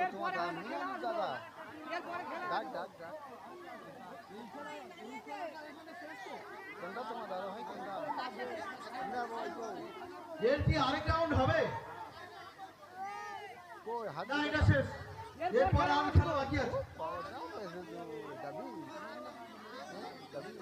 তোমার দাদা নিয়ে দাদা ডাক ডাক ডাক কোনটা তোমার দাদা ভাই কোনটা না বল কই এর কি আরেক রাউন্ড হবে? কই হাত না এটা শেষ, এরপরে আর খেলা বাকি আছে। দাবি দাবি